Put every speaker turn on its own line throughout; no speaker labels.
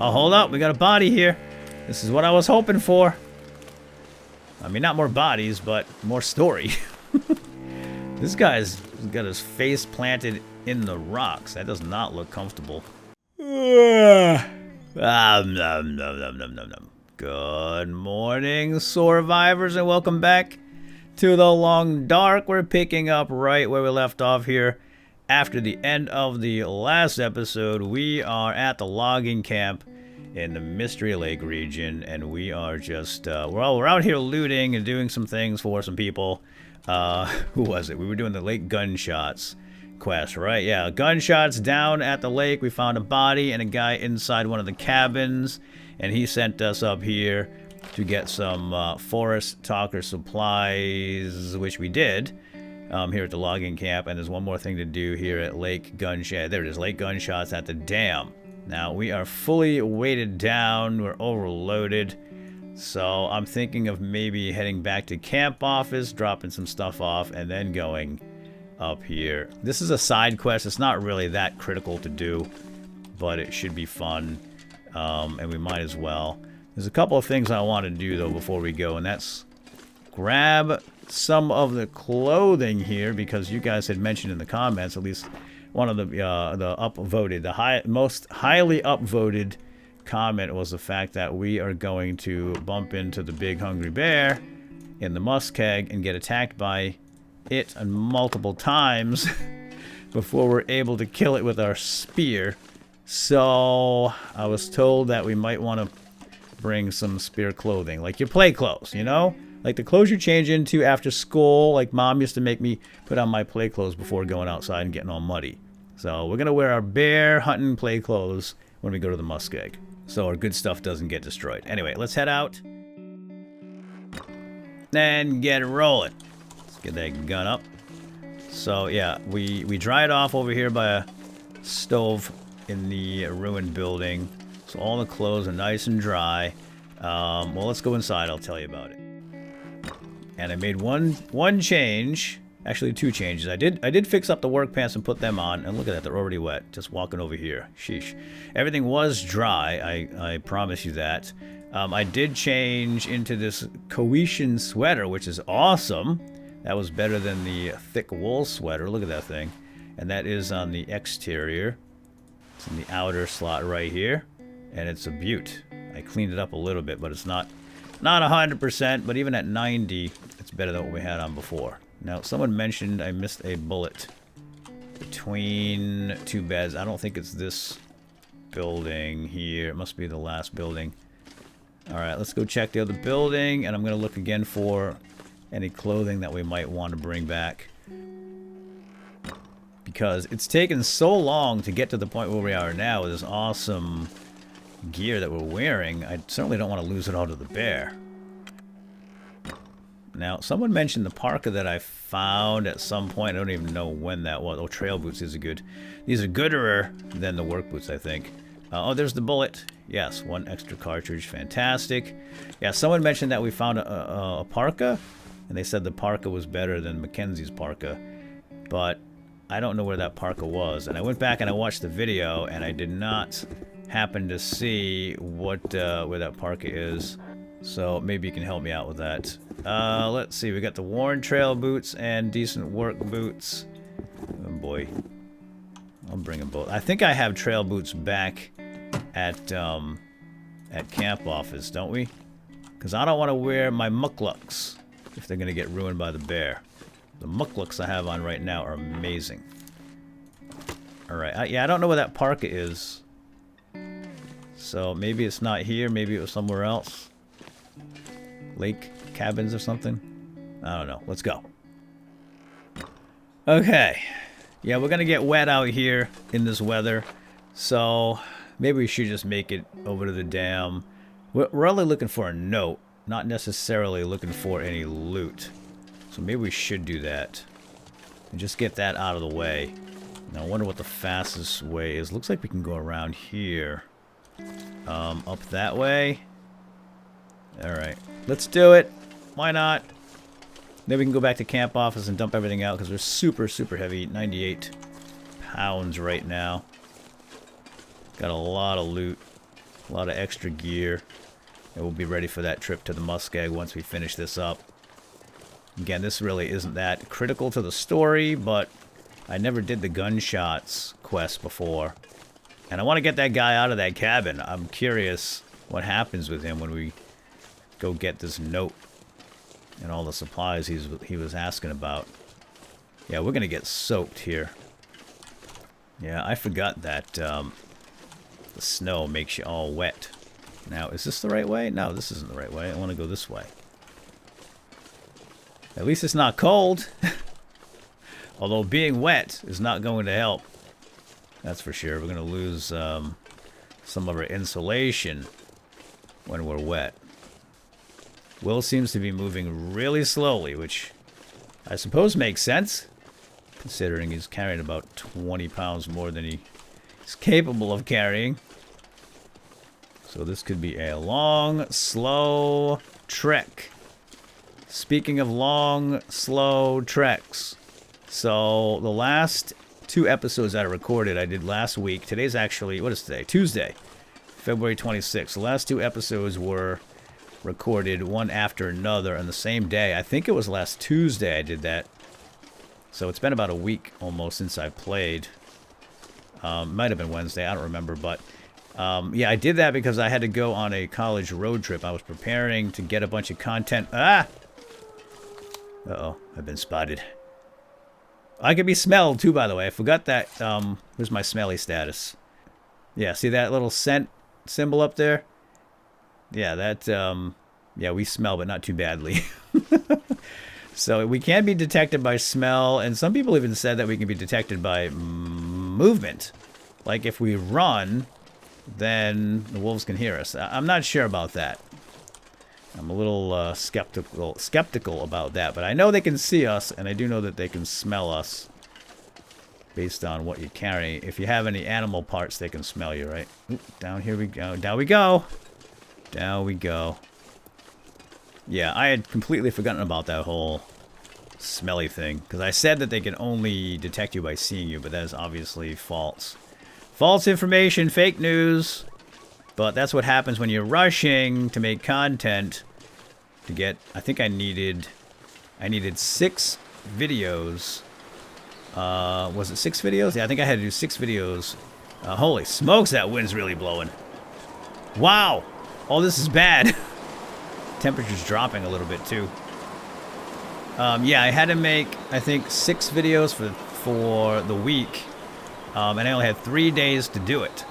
Oh, hold up. We got a body here. This is what I was hoping for. I mean, not more bodies, but more story. This guy's got his face planted in the rocks. That does not look comfortable. Good morning, survivors, and welcome back to the Long Dark. We're picking up right where we left off here. After the end of the last episode, we are at the logging camp in the Mystery Lake region, and we are just, we're out here looting and doing some things for some people. Who was it? We were doing the lake gunshots quest, right? Yeah, gunshots down at the lake. We found a body and a guy inside one of the cabins, and he sent us up here to get some forest talker supplies, which we did. Here at the logging camp, and there's one more thing to do here at Lake Gunshot. There it is, Lake Gunshots at the dam. Now, we are fully weighted down, we're overloaded, so I'm thinking of maybe heading back to camp office, dropping some stuff off, and then going up here. This is a side quest, it's not really that critical to do, but it should be fun, and we might as well. There's a couple of things I want to do, though, before we go, and that's grab some of the clothing here, because you guys had mentioned in the comments, at least one of the upvoted, the most highly upvoted comment was the fact that we are going to bump into the big hungry bear in the muskeg and get attacked by it multiple times before we're able to kill it with our spear. So I was told that we might want to bring some spear clothing, like your play clothes, you know? Like the clothes you change into after school. Like Mom used to make me put on my play clothes before going outside and getting all muddy. So we're going to wear our bear hunting play clothes when we go to the muskeg, so our good stuff doesn't get destroyed. Anyway, let's head out and get rolling. Let's get that gun up. So yeah, we dried off over here by a stove in the ruined building. So all the clothes are nice and dry. Well, let's go inside. I'll tell you about it. And I made one change, actually two changes. I did fix up the work pants and put them on, and look at that, they're already wet. Just walking over here, sheesh. Everything was dry, I promise you that. I did change into this Coetian sweater, which is awesome. That was better than the thick wool sweater. Look at that thing, and that is on the exterior. It's in the outer slot right here, and it's a beaut. I cleaned it up a little bit, but it's not 100%, but even at 90, it's better than what we had on before. Now, someone mentioned I missed a bullet between two beds. I don't think it's this building here. It must be the last building. Alright, let's go check the other building, and I'm going to look again for any clothing that we might want to bring back. Because it's taken so long to get to the point where we are now with this awesome gear that we're wearing. I certainly don't want to lose it all to the bear. Now, someone mentioned the parka that I found at some point. I don't even know when that was. Oh, trail boots is good. These are gooder than the work boots, I think. Oh, there's the bullet. Yes, one extra cartridge. Fantastic. Yeah, someone mentioned that we found a parka, and they said the parka was better than Mackenzie's parka. But I don't know where that parka was. And I went back and I watched the video, and I did not happen to see what where that parka is. So maybe you can help me out with that. Let's see, we got the worn trail boots and decent work boots. Oh boy, I'll bring them both. I think I have trail boots back at camp office, don't we? Because I don't want to wear my mukluks if they're gonna get ruined by the bear. The mukluks I have on right now are amazing. All right, yeah, I don't know where that parka is. So maybe it's not here, maybe it was somewhere else. Lake cabins or something? I don't know. Let's go. Okay. Yeah, we're gonna get wet out here in this weather. So maybe we should just make it over to the dam. We're only looking for a note, not necessarily looking for any loot. So maybe we should do that. And just get that out of the way. Now I wonder what the fastest way is. Looks like we can go around here. Up that way. Alright, let's do it. Why not? Then we can go back to camp office and dump everything out, because we're super, super heavy. 98 pounds right now. Got a lot of loot. A lot of extra gear. And we'll be ready for that trip to the Muskeg once we finish this up. Again, this really isn't that critical to the story, but I never did the gunshots quest before. And I want to get that guy out of that cabin. I'm curious what happens with him when we go get this note and all the supplies he was asking about. Yeah, we're going to get soaked here. Yeah, I forgot that the snow makes you all wet. Now, is this the right way? No, this isn't the right way. I want to go this way. At least it's not cold. Although being wet is not going to help. That's for sure. We're going to lose some of our insulation when we're wet. Will seems to be moving really slowly, which I suppose makes sense, considering he's carrying about 20 pounds more than he's capable of carrying. So this could be a long, slow trek. Speaking of long, slow treks, so the last 2 episodes that I recorded, I did last week. Today's actually, what is today? Tuesday, February 26th. The last 2 episodes were recorded one after another on the same day. I think it was last Tuesday I did that. So it's been about a week almost since I played. Might have been Wednesday, I don't remember, but yeah, I did that because I had to go on a college road trip. I was preparing to get a bunch of content. Ah! Uh-oh, I've been spotted. I can be smelled too, by the way. I forgot that. Where's my smelly status? Yeah, see that little scent symbol up there? Yeah, that, yeah, we smell, but not too badly. So we can be detected by smell, and some people even said that we can be detected by movement. Like if we run, then the wolves can hear us. I'm not sure about that. I'm a little skeptical about that, but I know they can see us, and I do know that they can smell us based on what you carry. If you have any animal parts, they can smell you, right? Oop, down here we go. Down we go. Down we go. Yeah, I had completely forgotten about that whole smelly thing, because I said that they can only detect you by seeing you, but that is obviously false. False information, fake news. But that's what happens when you're rushing to make content to get, I think I needed 6 videos. Was it 6 videos? Yeah, I think I had to do 6 videos. Holy smokes, that wind's really blowing. Wow. Oh, this is bad. Temperature's dropping a little bit too. Yeah, I had to make, I think, 6 videos for the week. And I only had 3 days to do it.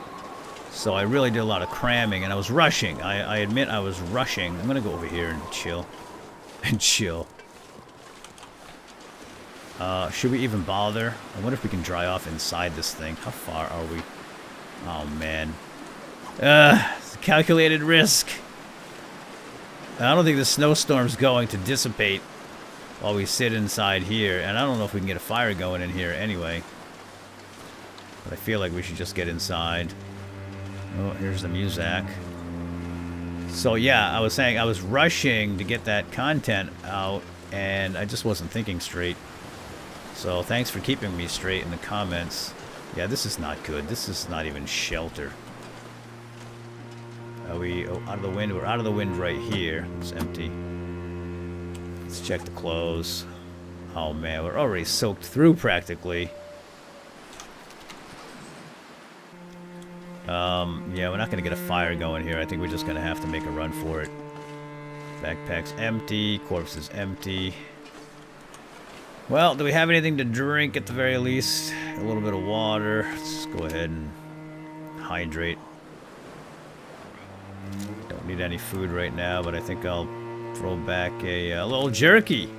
So I really did a lot of cramming, and I was rushing. I admit I was rushing. I'm gonna go over here and chill. And chill. Should we even bother? I wonder if we can dry off inside this thing. How far are we? Oh, man. It's a calculated risk. I don't think the snowstorm's going to dissipate while we sit inside here. And I don't know if we can get a fire going in here anyway. But I feel like we should just get inside. Oh, here's the music. So yeah, I was saying I was rushing to get that content out, and I just wasn't thinking straight. So thanks for keeping me straight in the comments. Yeah, this is not good. This is not even shelter. Are we out of the wind? We're out of the wind right here. It's empty. Let's check the clothes. Oh man, we're already soaked through practically. Yeah, we're not going to get a fire going here. I think we're just going to have to make a run for it. Backpack's empty. Corpse is empty. Well, do we have anything to drink at the very least? A little bit of water. Let's go ahead and hydrate. Don't need any food right now, but I think I'll throw back a little jerky.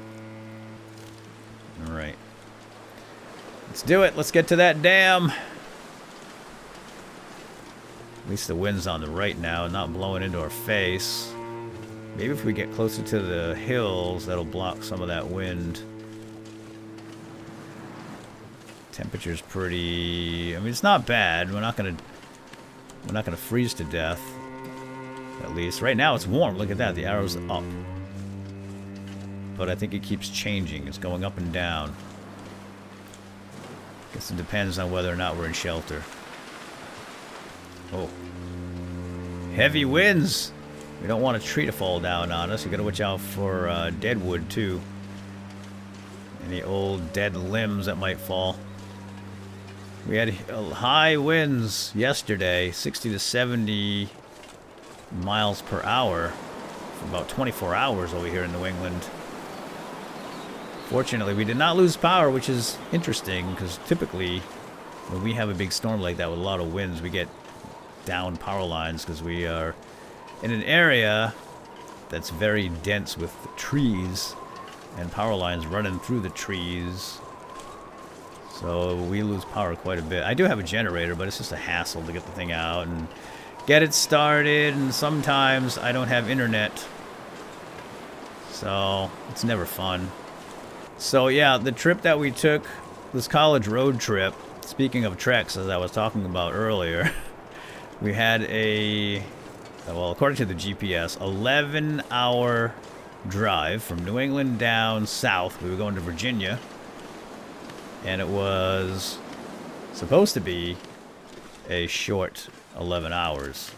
Alright. Let's do it. Let's get to that dam. At least the wind's on the right now and not blowing into our face. Maybe if we get closer to the hills, that'll block some of that wind. Temperature's pretty... I mean, it's not bad. We're not gonna freeze to death. At least. Right now it's warm. Look at that. The arrow's up. But I think it keeps changing. It's going up and down. Guess it depends on whether or not we're in shelter. Oh. Heavy winds. We don't want a tree to fall down on us. You gotta watch out for dead wood too. Any old dead limbs that might fall. We had high winds yesterday, 60 to 70 miles per hour for about 24 hours over here in New England. Fortunately, we did not lose power, which is interesting because typically when we have a big storm like that with a lot of winds, we get down power lines because we are in an area that's very dense with trees and power lines running through the trees. So we lose power quite a bit. I do have a generator, but it's just a hassle to get the thing out and get it started, and sometimes I don't have internet. So it's never fun. So yeah, the trip that we took, this college road trip, speaking of treks, as I was talking about earlier, we had a, well, according to the GPS, 11-hour drive from New England down south. We were going to Virginia, and it was supposed to be a short 11 hours.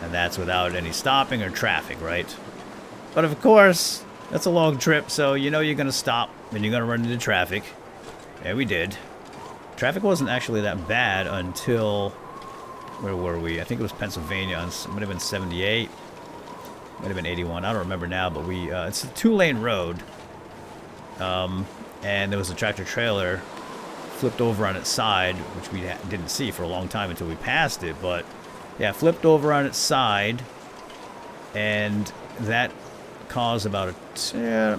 And that's without any stopping or traffic, right? But of course, that's a long trip, so you know you're going to stop and you're going to run into traffic. And we did. Traffic wasn't actually that bad until, where were we? I think it was Pennsylvania. It might have been 78. Might have been 81. I don't remember now, but it's a 2-lane road. And there was a tractor trailer flipped over on its side, which we didn't see for a long time until we passed it. But yeah, flipped over on its side, and that caused about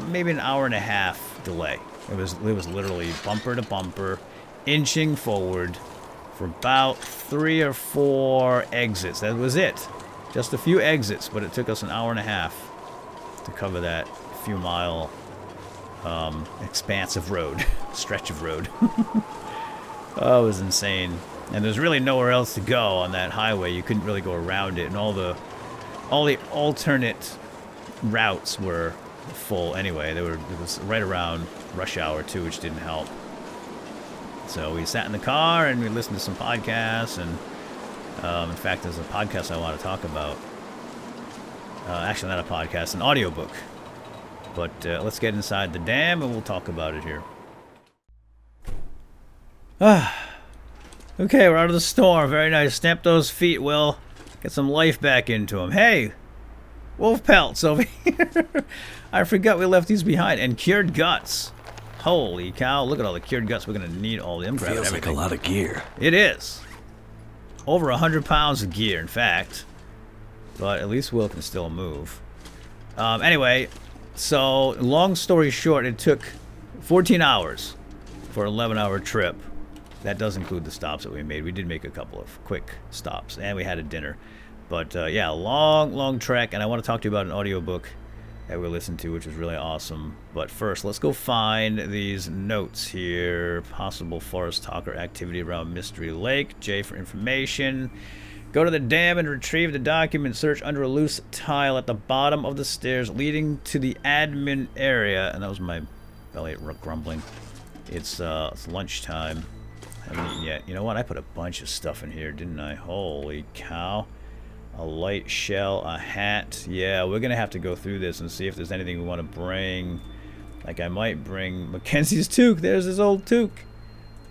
maybe an hour and a half delay. It was literally bumper to bumper, inching forward for about 3 or 4 exits. That was it. Just a few exits, but it took us an hour and a half to cover that few mile expansive road, stretch of road. Oh, it was insane. And there's really nowhere else to go on that highway. You couldn't really go around it, and all the alternate routes were full anyway. It was right around rush hour too, which didn't help. So we sat in the car and we listened to some podcasts, and in fact, there's a podcast I want to talk about. Actually, not a podcast, an audiobook. But let's get inside the dam and we'll talk about it here. Okay, we're out of the storm. Very nice. Stamp those feet, Will. Get some life back into them. Hey, wolf pelts over here. I forgot we left these behind. And cured guts. Holy cow. Look at all the cured guts. We're going to need all of them.
Feels like a lot of gear.
It is. Over 100 pounds of gear, in fact. But at least Will can still move. Anyway, so long story short, it took 14 hours for an 11-hour trip. That does include the stops that we made. We did make a couple of quick stops, and we had a dinner. But yeah, long trek, and I want to talk to you about an audiobook that we listened to, which was really awesome. But first, let's go find these notes here. Possible forest talker activity around Mystery Lake. J for information. Go to the dam and retrieve the document. Search under a loose tile at the bottom of the stairs leading to the admin area. And that was my belly grumbling. It's lunchtime. I haven't eaten yet. You know what? I put a bunch of stuff in here, didn't I? Holy cow. A light shell, a hat. Yeah, we're going to have to go through this and see if there's anything we want to bring. Like, I might bring Mackenzie's toque. There's his old toque.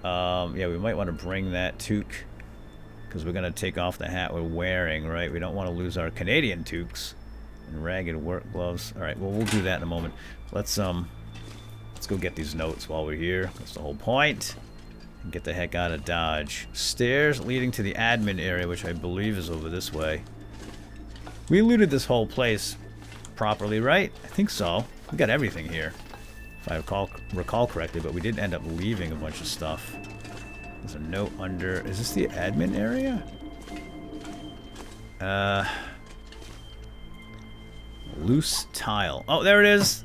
Yeah, we might want to bring that toque, because we're going to take off the hat we're wearing, right? We don't want to lose our Canadian toques and ragged work gloves. All right, well, we'll do that in a moment. Let's go get these notes while we're here. That's the whole point. And get the heck out of Dodge. Stairs leading to the admin area, which I believe is over this way. We looted this whole place properly, right? I think so. We got everything here, if I recall correctly, but we did end up leaving a bunch of stuff. There's a note under... Is this the admin area? Loose tile. Oh, there it is!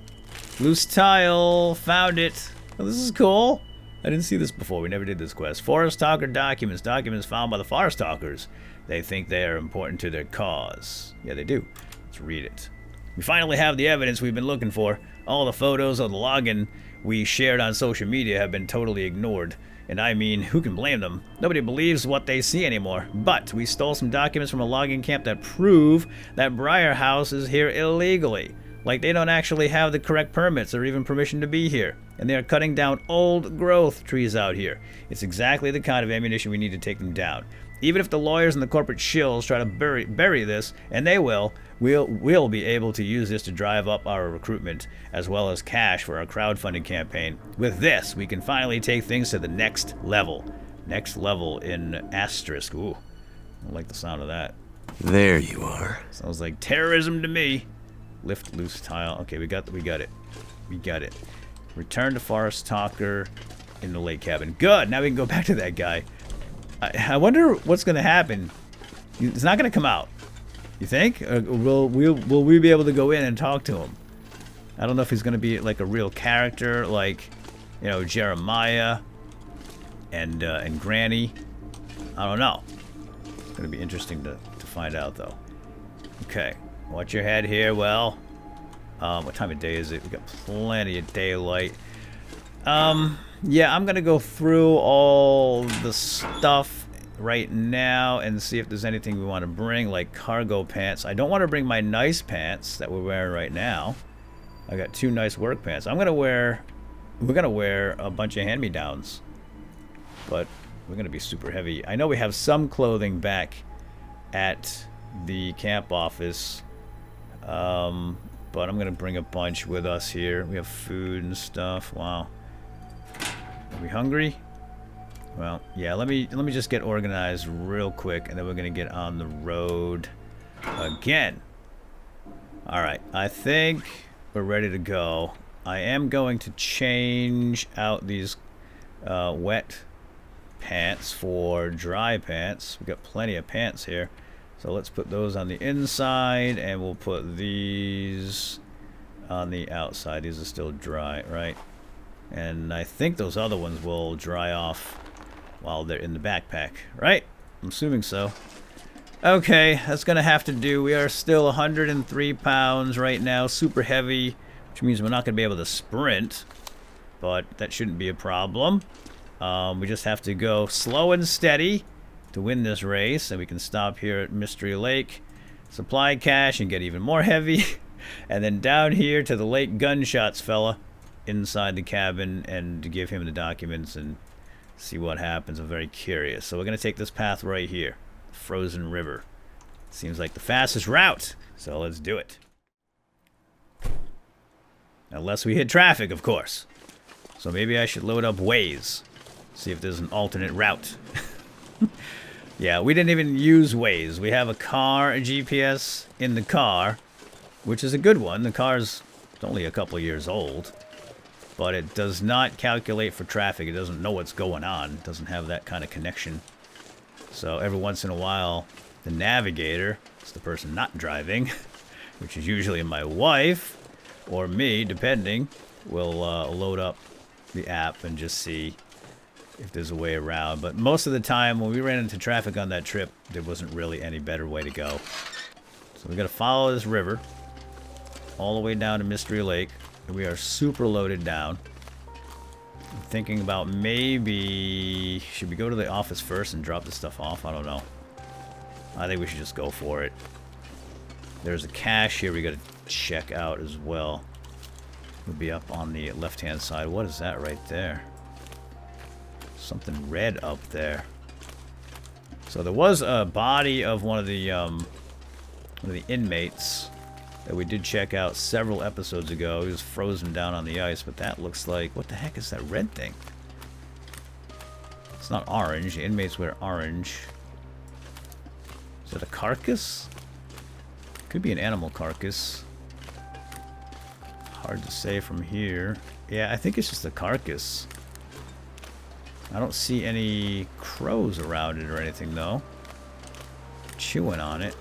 Loose tile! Found it! Oh, this is cool! I didn't see this before. We never did this quest. Forest Talker documents. Documents found by the Forest Talkers. They think they are important to their cause. Yeah, they do. Let's read it. We finally have the evidence we've been looking for. All the photos of the login we shared on social media have been totally ignored. And I mean, who can blame them? Nobody believes what they see anymore. But we stole some documents from a logging camp that prove that Briar House is here illegally. Like they don't actually have the correct permits or even permission to be here. And they are cutting down old growth trees out here. It's exactly the kind of ammunition we need to take them down. Even if the lawyers and the corporate shills try to bury this, and they will, we'll be able to use this to drive up our recruitment as well as cash for our crowdfunding campaign. With this, we can finally take things to the next level. Next level in asterisk. Ooh, I like the sound of that.
There you are.
Sounds like terrorism to me. Lift loose tile. Okay, we got it. We got it. Return to Forest Talker in the lake cabin. Good. Now we can go back to that guy. I wonder what's going to happen. It's not going to come out. You think? Or will we be able to go in and talk to him? I don't know if he's going to be like a real character, like, you know, Jeremiah and Granny. I don't know. It's going to be interesting to find out, though. Okay. Watch your head here. Well, what time of day is it? We got plenty of daylight. Yeah, I'm gonna go through all the stuff right now and see if there's anything we want to bring, like cargo pants. I don't want to bring my nice pants that we're wearing right now. I got 2 nice work pants. We're gonna wear a bunch of hand-me-downs, but we're gonna be super heavy. I know we have some clothing back at the camp office, but I'm gonna bring a bunch with us here. We have food and stuff. Wow. Are we hungry? Well, yeah, let me just get organized real quick, and then we're gonna get on the road again. Alright, I think we're ready to go. I am going to change out these wet pants for dry pants. We've got plenty of pants here. So let's put those on the inside, and we'll put these on the outside. These are still dry, right? And I think those other ones will dry off while they're in the backpack, right? I'm assuming so. Okay, that's gonna have to do. We are still 103 pounds right now, super heavy, which means we're not gonna be able to sprint, but that shouldn't be a problem. We just have to go slow and steady to win this race, and we can stop here at Mystery Lake, supply cash, and get even more heavy, and then down here to the Lake Gunshots fella inside the cabin, and to give him the documents and see what happens. I'm very curious. So we're gonna take this path right here, Frozen River. Seems like the fastest route, so let's do it. Unless we hit traffic, of course. So maybe I should load up Waze, see if there's an alternate route. Yeah, we didn't even use Waze. We have a GPS in the car, which is a good one. The car's only a couple years old, but it does not calculate for traffic. It doesn't know what's going on. It doesn't have that kind of connection. So every once in a while, the navigator, it's the person not driving, which is usually my wife or me, depending, will load up the app and just see if there's a way around. But most of the time, when we ran into traffic on that trip, there wasn't really any better way to go. So we got to follow this river all the way down to Mystery Lake. We are super loaded down. I'm thinking about maybe... should we go to the office first and drop this stuff off? I don't know. I think we should just go for it. There's a cache here we got to check out as well. We'll be up on the left-hand side. What is that right there? Something red up there. So there was a body of one of the inmates that we did check out several episodes ago. He was frozen down on the ice, but that looks like... what the heck is that red thing? It's not orange. The inmates wear orange. Is that a carcass? Could be an animal carcass. Hard to say from here. Yeah, I think it's just a carcass. I don't see any crows around it or anything, though. Chewing on it.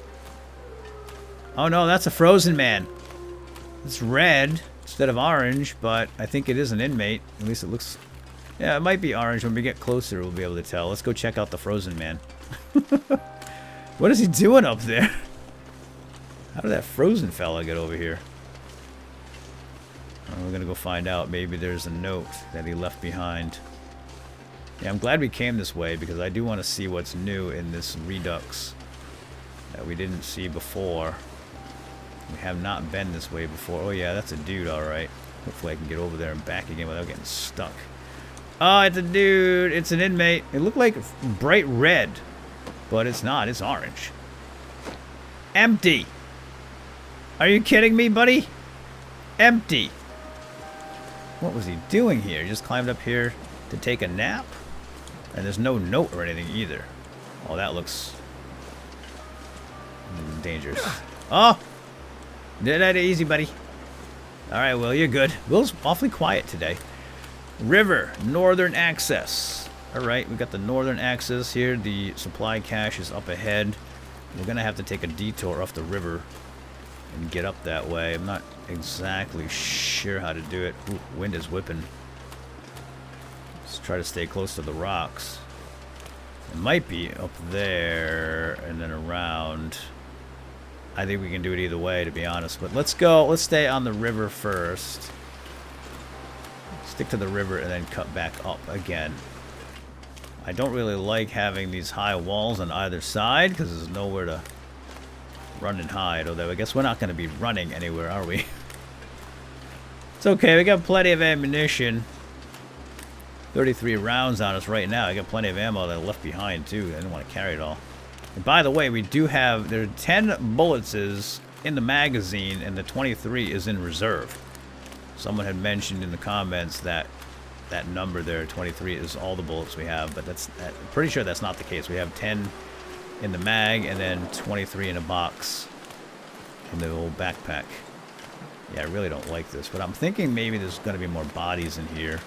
Oh no, that's a frozen man. It's red instead of orange, but I think it is an inmate. At least it looks... yeah, it might be orange. When we get closer, we'll be able to tell. Let's go check out the frozen man. What is he doing up there? How did that frozen fella get over here? We're gonna go find out. Maybe there's a note that he left behind. Yeah, I'm glad we came this way because I do want to see what's new in this Redux that we didn't see before. We have not been this way before. Oh yeah, that's a dude, alright. Hopefully I can get over there and back again without getting stuck. Oh, it's a dude. It's an inmate. It looked like bright red, but it's not. It's orange. Empty. Are you kidding me, buddy? Empty. What was he doing here? He just climbed up here to take a nap? And there's no note or anything either. Oh, that looks dangerous. Oh! Did that easy, buddy. Alright, well, you're good. Will's awfully quiet today. River, northern access. Alright, we got the northern access here. The supply cache is up ahead. We're going to have to take a detour off the river and get up that way. I'm not exactly sure how to do it. Ooh, wind is whipping. Let's try to stay close to the rocks. It might be up there and then around. I think we can do it either way, to be honest. But let's go. Let's stay on the river first. Stick to the river and then cut back up again. I don't really like having these high walls on either side because there's nowhere to run and hide. Although I guess we're not going to be running anywhere, are we? It's okay. We got plenty of ammunition. 33 rounds on us right now. I got plenty of ammo that I left behind too. I didn't want to carry it all. And by the way, we do have, there are 10 bullets in the magazine and the 23 is in reserve. Someone had mentioned in the comments that that number there, 23, is all the bullets we have, but I'm pretty sure that's not the case. We have 10 in the mag and then 23 in a box in the old backpack. Yeah, I really don't like this, but I'm thinking maybe there's going to be more bodies in here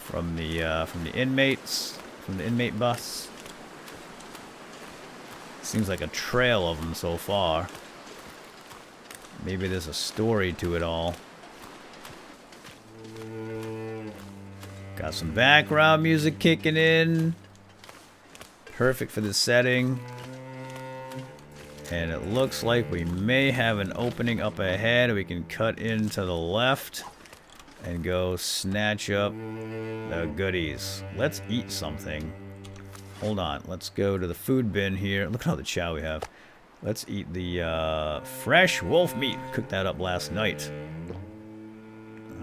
from the inmates, from the inmate bus. Seems like a trail of them so far. Maybe there's a story to it all. Got some background music kicking in. Perfect for this setting. And it looks like we may have an opening up ahead. We can cut into the left and go snatch up the goodies. Let's eat something. Hold on. Let's go to the food bin here. Look at all the chow we have. Let's eat the fresh wolf meat. Cooked that up last night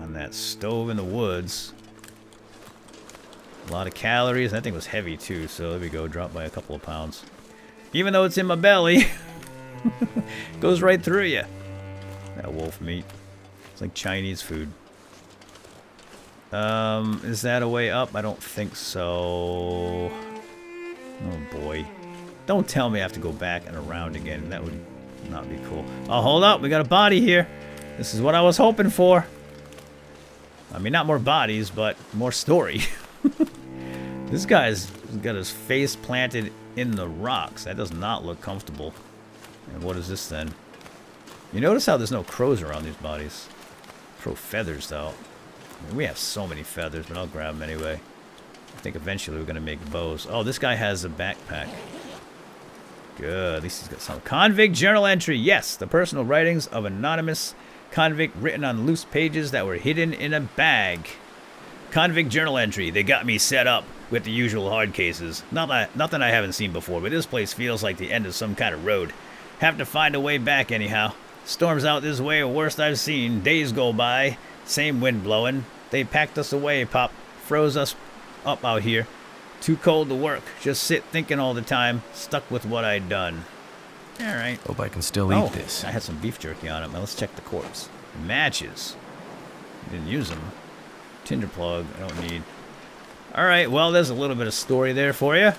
on that stove in the woods. A lot of calories. That thing was heavy too, so there we go. Dropped by a couple of pounds. Even though it's in my belly, goes right through you. That wolf meat. It's like Chinese food. Is that a way up? I don't think so. Oh boy. Don't tell me I have to go back and around again. That would not be cool. Oh, hold up. We got a body here. This is what I was hoping for. I mean, not more bodies, but more story. This guy's got his face planted in the rocks. That does not look comfortable. And what is this then? You notice how there's no crows around these bodies? Crow feathers, though. I mean, we have so many feathers, but I'll grab them anyway. I think eventually we're going to make bows. Oh, this guy has a backpack. Good. At least he's got some. Convict journal entry. Yes, the personal writings of anonymous convict written on loose pages that were hidden in a bag. Convict journal entry. They got me set up with the usual hard cases. Nothing I haven't seen before, but this place feels like the end of some kind of road. Have to find a way back anyhow. Storms out this way are worst I've seen. Days go by. Same wind blowing. They packed us away, Pop. Froze us up out here. Too cold to work. Just sit thinking all the time. Stuck with what I'd done. Alright.
Hope I can still eat this.
I had some beef jerky on it. Now let's check the corpse. Matches. Didn't use them. Tinder plug. I don't need. Alright, well, there's a little bit of story there for you.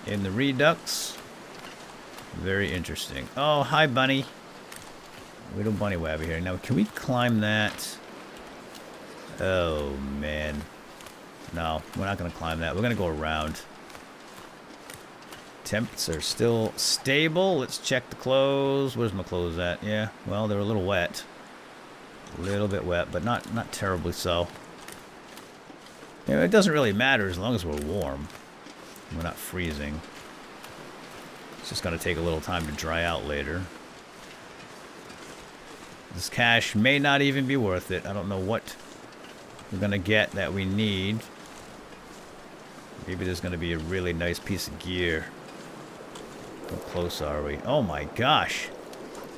In the Redux. Very interesting. Oh, hi, bunny. Little bunny wabby here. Now, can we climb that? Oh, man. No, we're not going to climb that. We're going to go around. Temps are still stable. Let's check the clothes. Where's my clothes at? Yeah, well, they're a little wet. A little bit wet, but not terribly so. You know, it doesn't really matter as long as we're warm. We're not freezing. It's just going to take a little time to dry out later. This cash may not even be worth it. I don't know what we're gonna get that we need. Maybe there's gonna be a really nice piece of gear. How close are we? Oh my gosh!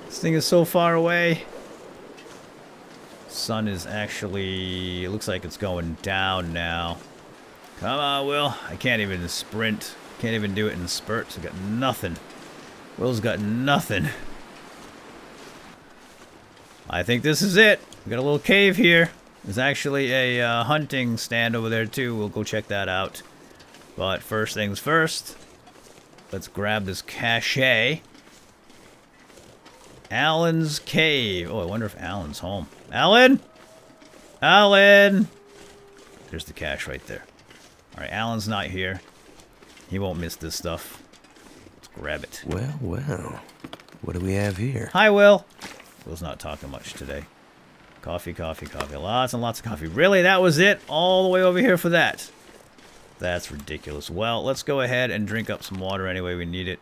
This thing is so far away. Sun is actually... it looks like it's going down now. Come on, Will. I can't even sprint. Can't even do it in spurts. I got nothing. Will's got nothing. I think this is it. We got a little cave here. There's actually a hunting stand over there too. We'll go check that out. But first things first, let's grab this cache. Alan's cave. Oh, I wonder if Alan's home. Alan! Alan! There's the cache right there. Alright, Alan's not here. He won't miss this stuff. Let's grab it.
Well, well. What do we have here?
Hi, Will. Will's not talking much today. Coffee, coffee, coffee. Lots and lots of coffee. Really? That was it? All the way over here for that? That's ridiculous. Well, let's go ahead and drink up some water anyway. We need it.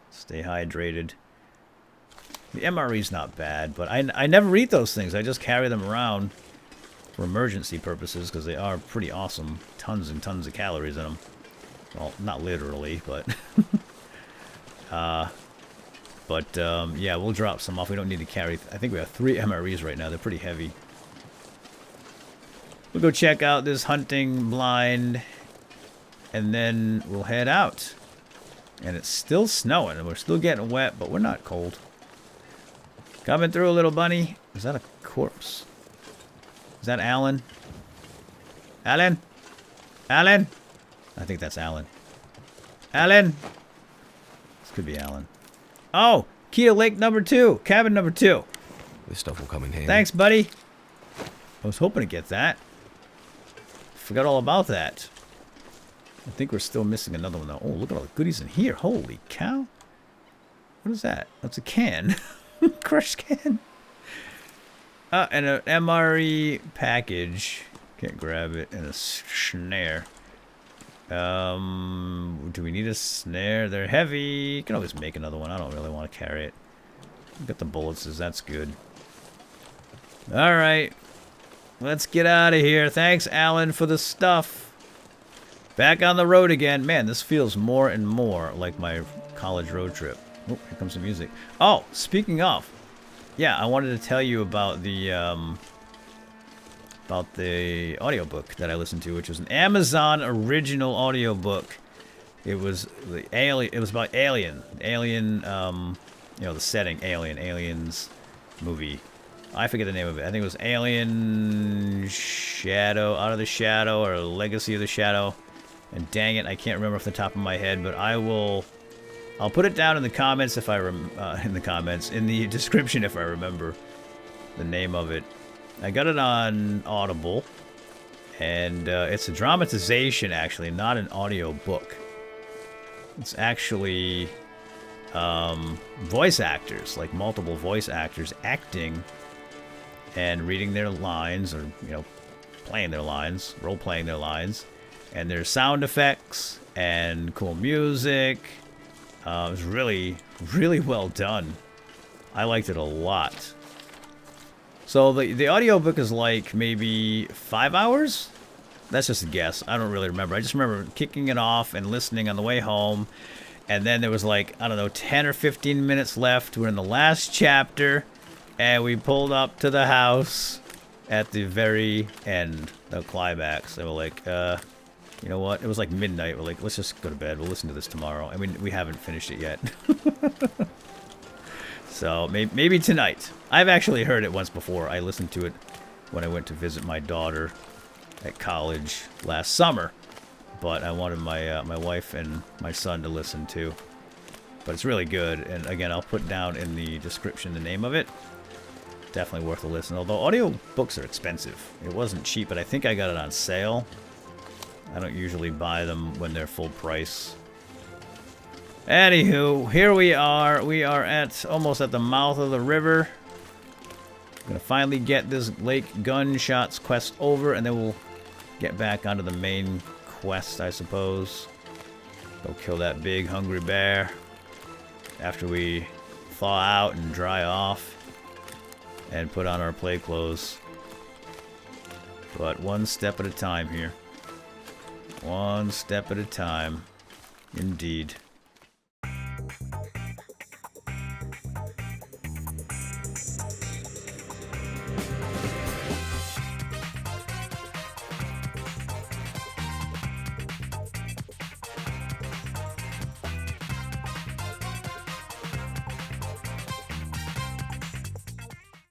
Stay hydrated. The MRE's not bad, but I never eat those things. I just carry them around for emergency purposes because they are pretty awesome. Tons and tons of calories in them. Well, not literally, but... yeah, we'll drop some off. We don't need to carry... I think we have 3 MREs right now. They're pretty heavy. We'll go check out this hunting blind, and then we'll head out. And it's still snowing, and we're still getting wet, but we're not cold. Coming through, little bunny. Is that a corpse? Is that Alan? Alan? Alan? I think that's Alan. Alan? This could be Alan. Oh! Key to Lake number 2. Cabin number 2.
This stuff will come in handy.
Thanks, buddy. I was hoping to get that. Forgot all about that. I think we're still missing another one, though. Oh, look at all the goodies in here. Holy cow. What is that? That's a can. Crushed can. And an MRE package. Can't grab it. And a snare. Do we need a snare? They're heavy. You can always make another one. I don't really want to carry it. Got the bullets. That's good. Alright. Let's get out of here. Thanks, Alan, for the stuff. Back on the road again. Man, this feels more and more like my college road trip. Oh, here comes the music. Oh, speaking of. Yeah, I wanted to tell you about the audiobook that I listened to, which was an Amazon original audiobook. It was it was about Alien. Alien, you know, the setting, Aliens movie. I forget the name of it. I think it was Alien Shadow, Out of the Shadow, or Legacy of the Shadow. And dang it, I can't remember off the top of my head, but I'll put it down in the comments if I in the description if I remember the name of it. I got it on Audible, and it's a dramatization, actually, not an audio book. It's actually voice actors, like multiple voice actors acting and reading their lines, or, you know, playing their lines, role-playing their lines. And there's sound effects and cool music. It was really, really well done. I liked it a lot. So the audiobook is like maybe 5 hours? That's just a guess. I don't really remember. I just remember kicking it off and listening on the way home. And then there was like, I don't know, 10 or 15 minutes left. We're in the last chapter. And we pulled up to the house at the very end, the climax. And we're like, you know what? It was like midnight. We're like, let's just go to bed. We'll listen to this tomorrow. I mean, we haven't finished it yet. So maybe tonight. I've actually heard it once before. I listened to it when I went to visit my daughter at college last summer. But I wanted my wife and my son to listen to. But it's really good. And again, I'll put down in the description the name of it. Definitely worth a listen. Although audiobooks are expensive. It wasn't cheap, but I think I got it on sale. I don't usually buy them when they're full price. Anywho, here we are. We are almost at the mouth of the river. I'm gonna finally get this Lake Gunshots quest over, and then we'll get back onto the main quest, I suppose. Go kill that big hungry bear after we thaw out and dry off and put on our play clothes. But one step at a time here. One step at a time. Indeed.